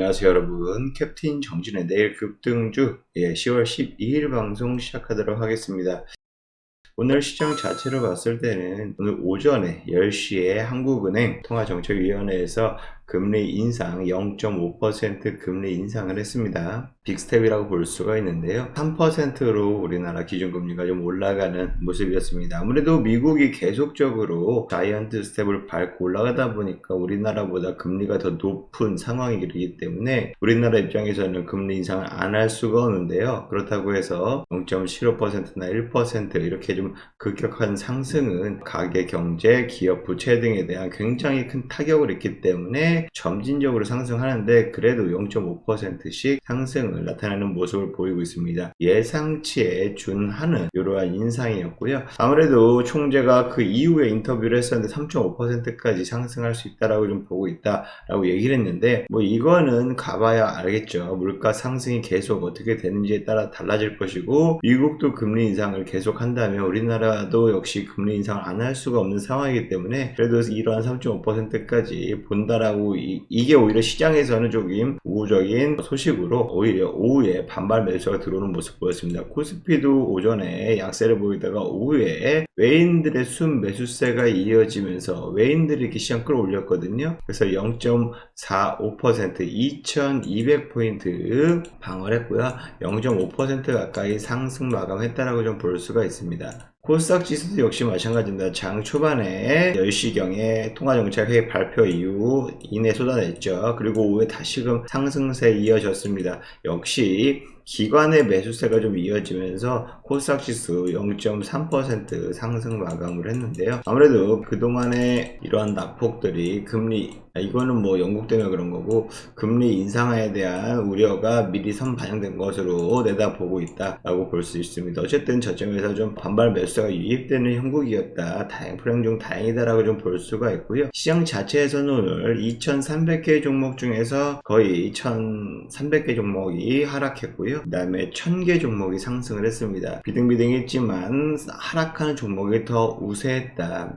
안녕하세요 여러분. 캡틴 정진의 내일 급등주 10월 12일 방송 시작하도록 하겠습니다. 오늘 시장 자체로 봤을 때는 오늘 오전에 10시에 한국은행 통화정책위원회에서 금리 인상 0.5% 금리 인상을 했습니다. 빅스텝이라고 볼 수가 있는데요. 3%로 우리나라 기준금리가 좀 올라가는 모습이었습니다. 아무래도 미국이 계속적으로 자이언트 스텝을 밟고 올라가다 보니까 우리나라보다 금리가 더 높은 상황이기 때문에 우리나라 입장에서는 금리 인상을 안 할 수가 없는데요. 그렇다고 해서 0.75%나 1% 이렇게 좀 급격한 상승은 가계 경제, 기업 부채 등에 대한 굉장히 큰 타격을 입기 때문에 점진적으로 상승하는데 그래도 0.5%씩 상승을 나타내는 모습을 보이고 있습니다. 예상치에 준하는 이러한 인상이었고요. 아무래도 총재가 그 이후에 인터뷰를 했었는데 3.5%까지 상승할 수 있다라고 좀 보고 있다라고 얘기를 했는데 뭐 이거는 가봐야 알겠죠. 물가 상승이 계속 어떻게 되는지에 따라 달라질 것이고 미국도 금리 인상을 계속 한다면 우리나라도 역시 금리 인상을 안 할 수가 없는 상황이기 때문에 그래도 이러한 3.5%까지 본다라고 이게 오히려 시장에서는 조금 우호적인 소식으로 오히려 오후에 반발 매수가 들어오는 모습 보였습니다. 코스피도 오전에 약세를 보이다가 오후에 외인들의 순 매수세가 이어지면서 외인들이 이렇게 시장 끌어올렸거든요. 그래서 0.45% 2200포인트 방어했고요. 0.5% 가까이 상승 마감했다라고 좀 볼 수가 있습니다. 코스닥 지수도 역시 마찬가지입니다. 장 초반에 10시경에 통화정책회의 발표 이후 이내 쏟아냈죠. 그리고 오후에 다시금 상승세 이어졌습니다. 역시 기관의 매수세가 좀 이어지면서 코스닥 지수 0.3% 상승 마감을 했는데요. 아무래도 그동안의 이러한 낙폭들이 금리 이거는 뭐 영국 때문에 그런 거고 금리 인상에 대한 우려가 미리 선반영된 것으로 내다보고 있다라고 볼 수 있습니다. 어쨌든 저점에서 좀 반발 매수가 유입되는 형국이었다. 불행 중 다행이다라고 좀 볼 수가 있고요. 시장 자체에서는 오늘 2300개 종목 중에서 거의 1300개 종목이 하락했고요. 그 다음에 1000개 종목이 상승을 했습니다. 비등비등했지만 하락하는 종목이 더 우세했다.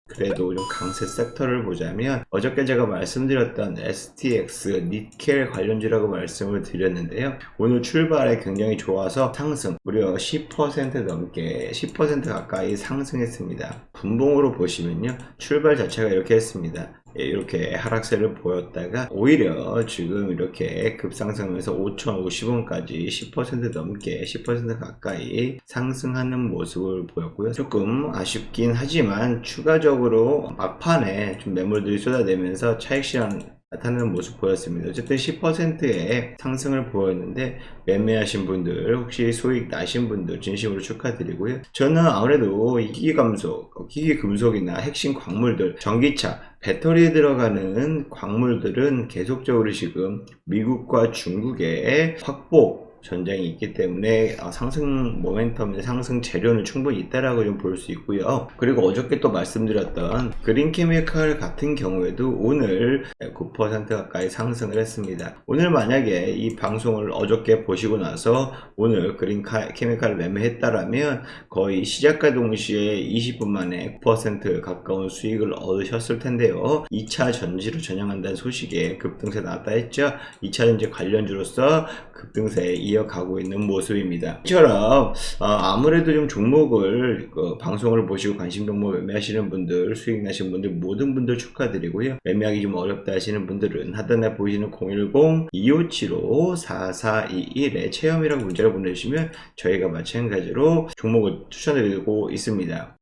그래도 좀 강세 섹터를 보자면 어저께 제가 말씀드렸던 STX, 니켈 관련주라고 말씀을 드렸는데요. 오늘 출발에 굉장히 좋아서 상승 무려 10% 넘게 10% 가까이 상승했습니다. 분봉으로 보시면요. 출발 자체가 이렇게 했습니다. 이렇게 하락세를 보였다가 오히려 지금 이렇게 급상승하면서 5,050원까지 10% 넘게 10% 가까이 상승하는 모습을 보였고요. 조금 아쉽긴 하지만 추가적으로 막판에 좀 매물들이 쏟아내면서 차익실현 나타나는 모습 보였습니다. 어쨌든 10%의 상승을 보였는데 매매하신 분들 혹시 수익 나신 분들 진심으로 축하드리고요. 저는 아무래도 희귀금속이나 핵심 광물들, 전기차, 배터리에 들어가는 광물들은 계속적으로 지금 미국과 중국의 확보 전쟁이 있기 때문에 상승 모멘텀의 상승 재료는 충분히 있다라고 좀 볼 수 있고요. 그리고 어저께 또 말씀드렸던 그린케미칼 같은 경우에도 오늘 9% 가까이 상승을 했습니다. 오늘 만약에 이 방송을 어저께 보시고 나서 오늘 그린케미칼을 매매했다라면 거의 시작과 동시에 20분 만에 9% 가까운 수익을 얻으셨을 텐데요. 2차 전지로 전향한다는 소식에 급등세 나왔다 했죠. 2차 전지 관련주로서 급등세에 이어가고 있는 모습입니다. 이처럼 아무래도 좀 종목을 방송을 보시고 관심 종목 매매하시는 분들, 수익 나신 분들 모든 분들 축하드리고요. 매매하기 좀 어렵다 하시는 분들은 하단에 보이시는 010-2575-4421에 체험이라고 문자를 보내주시면 저희가 마찬가지로 종목을 추천드리고 있습니다.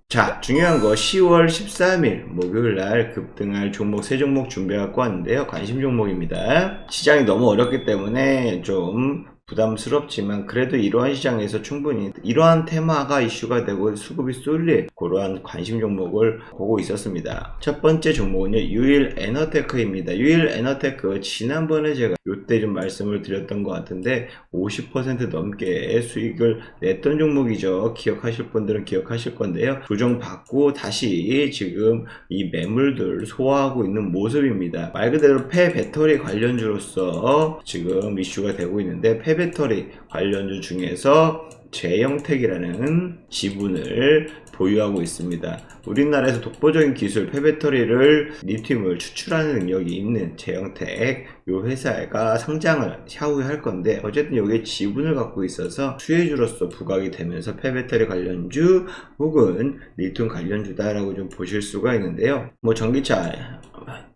자, 중요한 거 10월 13일 목요일날 급등할 종목 3종목 준비해갖고 왔는데요. 관심 종목입니다. 시장이 너무 어렵기 때문에 좀 부담스럽지만 그래도 이러한 시장에서 충분히 이러한 테마가 이슈가 되고 수급이 쏠릴 그러한 관심 종목을 보고 있었습니다. 첫 번째 종목은요, 유일에너테크입니다. 유일에너테크 지난번에 제가 이때 좀 말씀을 드렸던 것 같은데 50% 넘게 수익을 냈던 종목이죠. 기억하실 분들은 기억하실 건데요. 조정받고 다시 지금 이 매물들 소화하고 있는 모습입니다. 말 그대로 폐배터리 관련주로서 지금 이슈가 되고 있는데 폐배터리 관련주 중에서 제영택이라는 지분을 보유하고 있습니다. 우리나라에서 독보적인 기술 폐배터리를 리튬을 추출하는 능력이 있는 제영택 이 회사가 상장을 향후에 할 건데, 어쨌든 여기에 지분을 갖고 있어서 수혜주로서 부각이 되면서 폐배터리 관련주 혹은 리튬 관련주다라고 좀 보실 수가 있는데요. 뭐 전기차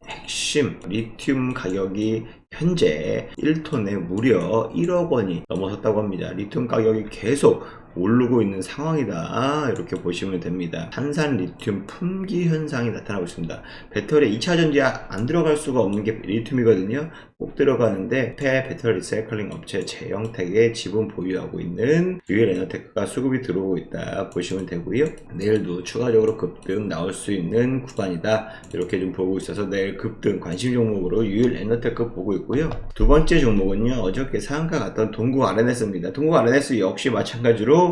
핵심 리튬 가격이 현재 1톤에 무려 1억 원이 넘어섰다고 합니다. 리튬 가격이 계속 오르고 있는 상황이다, 이렇게 보시면 됩니다. 탄산 리튬 품귀 현상이 나타나고 있습니다. 배터리에 2차 전지에 안 들어갈 수가 없는 게 리튬이거든요. 꼭 들어가는데 배터리 리사이클링 업체 제영택의 지분 보유하고 있는 UL에너테크가 수급이 들어오고 있다 보시면 되고요. 내일도 추가적으로 급등 나올 수 있는 구간이다, 이렇게 좀 보고 있어서 내일 급등 관심 종목으로 UL에너테크 보고 있고요. 두 번째 종목은요, 어저께 상한가 갔던 동국 RNS입니다. 동국 RNS 역시 마찬가지로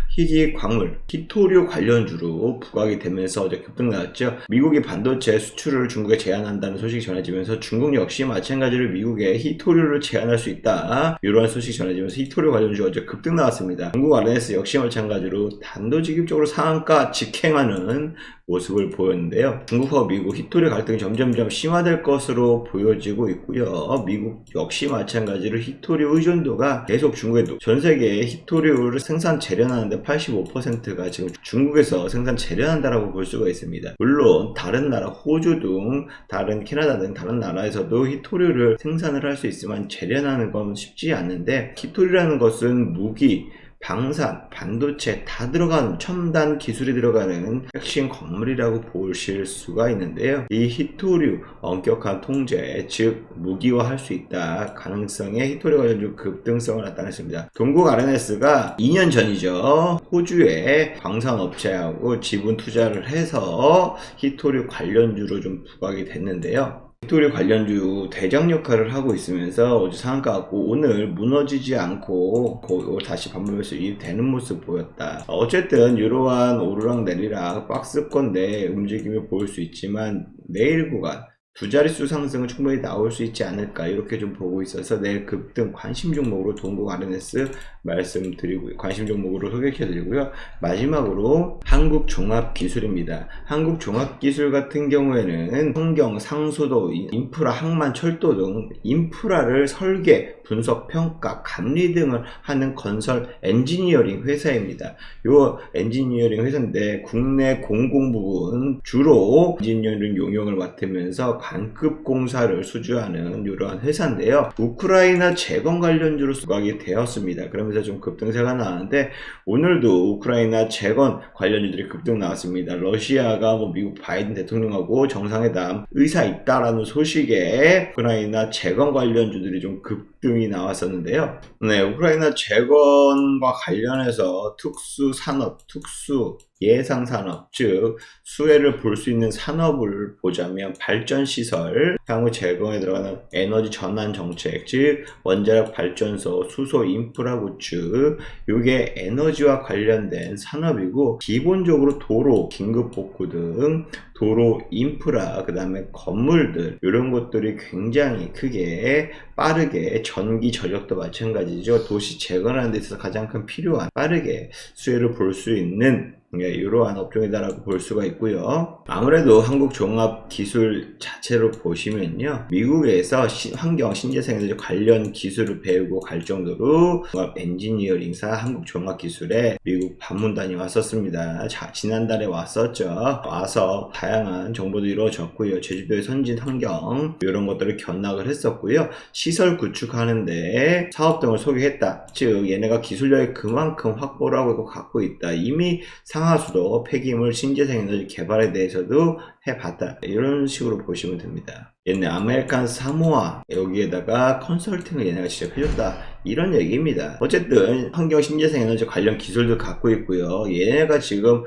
희귀 광물, 히토류 관련주로 부각이 되면서 어제 급등 나왔죠. 미국이 반도체 수출을 중국에 제한한다는 소식이 전해지면서 중국 역시 마찬가지로 미국에 히토류를 제한할 수 있다, 이러한 소식이 전해지면서 히토류 관련주 어제 급등 나왔습니다. 중국 RNS 역시 마찬가지로 단도직입적으로 상한가 직행하는 모습을 보였는데요. 중국과 미국 히토류 갈등이 점점점 심화될 것으로 보여지고 있고요. 미국 역시 마찬가지로 히토류 의존도가 계속 중국에 전 세계의 히토류를 생산 재련하는데 85%가 지금 중국에서 생산 재련한다라고 볼 수가 있습니다. 물론 다른 나라, 호주 등 다른 캐나다 등 다른 나라에서도 히토류를 생산을 할 수 있지만 재련하는 건 쉽지 않는데, 히토류라는 것은 무기, 방산, 반도체 다 들어가는 첨단 기술이 들어가는 핵심 건물이라고 보실 수가 있는데요. 이 히토류 엄격한 통제, 즉 무기화할 수 있다 가능성에 히토류 관련주 급등성을 나타냈습니다. 동국 RNS가 2년 전이죠. 호주의 광산업체하고 지분 투자를 해서 히토류 관련주로 좀 부각이 됐는데요. 히토류 관련주 대장 역할을 하고 있으면서 어제 상한가 같고 오늘 무너지지 않고 다시 반복해서 유입되는 모습 보였다. 어쨌든 이러한 오르락 내리락 박스권 내 움직임을 보일 수 있지만 내일 구간 두 자릿수 상승은 충분히 나올 수 있지 않을까, 이렇게 좀 보고 있어서 내일 급등 관심 종목으로 동국 RNS 말씀드리고요. 관심 종목으로 소개해드리고요. 마지막으로 한국종합기술입니다. 한국종합기술 같은 경우에는 환경, 상수도, 인프라, 항만, 철도 등 인프라를 설계, 분석, 평가, 감리 등을 하는 건설 엔지니어링 회사입니다. 요 엔지니어링 회사인데 국내 공공 부분 주로 엔지니어링 용역을 맡으면서 관급 공사를 수주하는 이러한 회사인데요. 우크라이나 재건 관련주로 부각이 되었습니다. 그러면서 좀 급등세가 나왔는데 오늘도 우크라이나 재건 관련주들이 급등 나왔습니다. 러시아가 미국 바이든 대통령하고 정상회담 의사 있다라는 소식에 우크라이나 재건 관련주들이 좀 급등이 나왔었는데요. 네, 우크라이나 재건과 관련해서 특수 산업, 특수 예상 산업, 즉 수혜를 볼 수 있는 산업을 보자면 발전시설, 향후 재건에 들어가는 에너지 전환 정책, 즉 원자력 발전소, 수소 인프라 구축, 이게 에너지와 관련된 산업이고, 기본적으로 도로, 긴급복구 등 도로 인프라, 그 다음에 건물들, 이런 것들이 굉장히 크게 빠르게, 전기 전력도 마찬가지죠. 도시 재건하는 데 있어서 가장 큰 필요한 빠르게 수혜를 볼 수 있는 이러한 업종이다라고 볼 수가 있고요. 아무래도 한국종합기술 자체로 보시면요, 미국에서 환경, 신재생에너지 관련 기술을 배우고 갈 정도로 종합 엔지니어링사 한국종합기술에 미국 방문단이 왔었습니다. 지난달에 왔었죠. 와서 다양한 정보도 이루어졌고요. 제주도의 선진 환경 이런 것들을 견학을 했었고요. 시설 구축하는데 사업 등을 소개했다. 즉 얘네가 기술력이 그만큼 확보를 하고 갖고 있다. 이미 상하수도, 폐기물, 신재생에너지 개발에 대해서도 해봤다. 이런 식으로 보시면 됩니다. 얘네 아메리칸 사모아 여기에다가 컨설팅을 얘네가 직접 해줬다, 이런 얘기입니다. 어쨌든 환경, 신재생에너지 관련 기술도 갖고 있고요. 얘네가 지금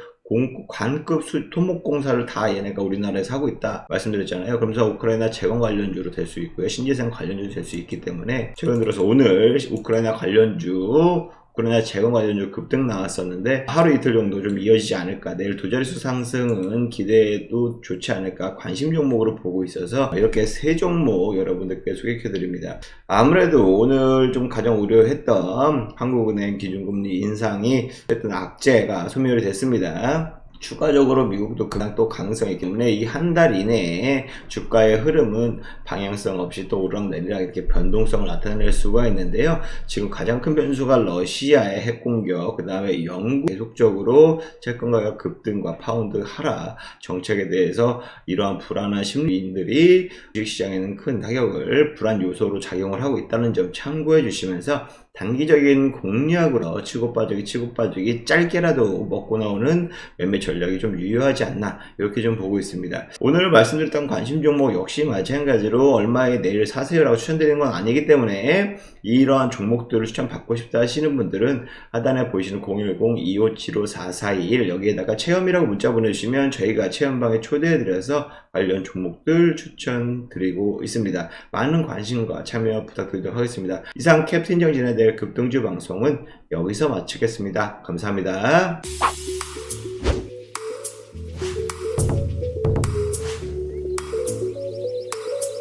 관급 토목공사를 다 얘네가 우리나라에서 하고 있다 말씀드렸잖아요. 그러면서 우크라이나 재건 관련주로 될 수 있고요, 신재생 관련주로 될 수 있기 때문에 최근 들어서 오늘 우크라이나 관련주 그러나 재건 관련주 급등 나왔었는데 하루 이틀 정도 좀 이어지지 않을까, 내일 두 자릿수 상승은 기대도 좋지 않을까 관심 종목으로 보고 있어서 이렇게 세 종목 여러분들께 소개해 드립니다. 아무래도 오늘 좀 가장 우려했던 한국은행 기준금리 인상이 어쨌든 악재가 소멸이 됐습니다. 추가적으로 미국도 그냥 또 강성이기 때문에 이 한 달 이내에 주가의 흐름은 방향성 없이 또 오르락내리락 이렇게 변동성을 나타낼 수가 있는데요. 지금 가장 큰 변수가 러시아의 핵 공격, 그 다음에 영국 계속적으로 채권 가격 급등과 파운드 하락 정책에 대해서 이러한 불안한 심리인들이 주식시장에는 큰 타격을, 불안 요소로 작용을 하고 있다는 점 참고해 주시면서 단기적인 공략으로 치고 빠지기 짧게라도 먹고 나오는 매매 전략이 좀 유효하지 않나, 이렇게 좀 보고 있습니다. 오늘 말씀드렸던 관심 종목 역시 마찬가지로 얼마에 내일 사세요라고 추천드리는 건 아니기 때문에 이러한 종목들을 추천받고 싶다 하시는 분들은 하단에 보이시는 010-2575-4421 여기에다가 체험이라고 문자 보내주시면 저희가 체험방에 초대해드려서 관련 종목들 추천드리고 있습니다. 많은 관심과 참여 부탁드리도록 하겠습니다. 이상 캡틴 정진의 내일 급등주 방송은 여기서 마치겠습니다. 감사합니다.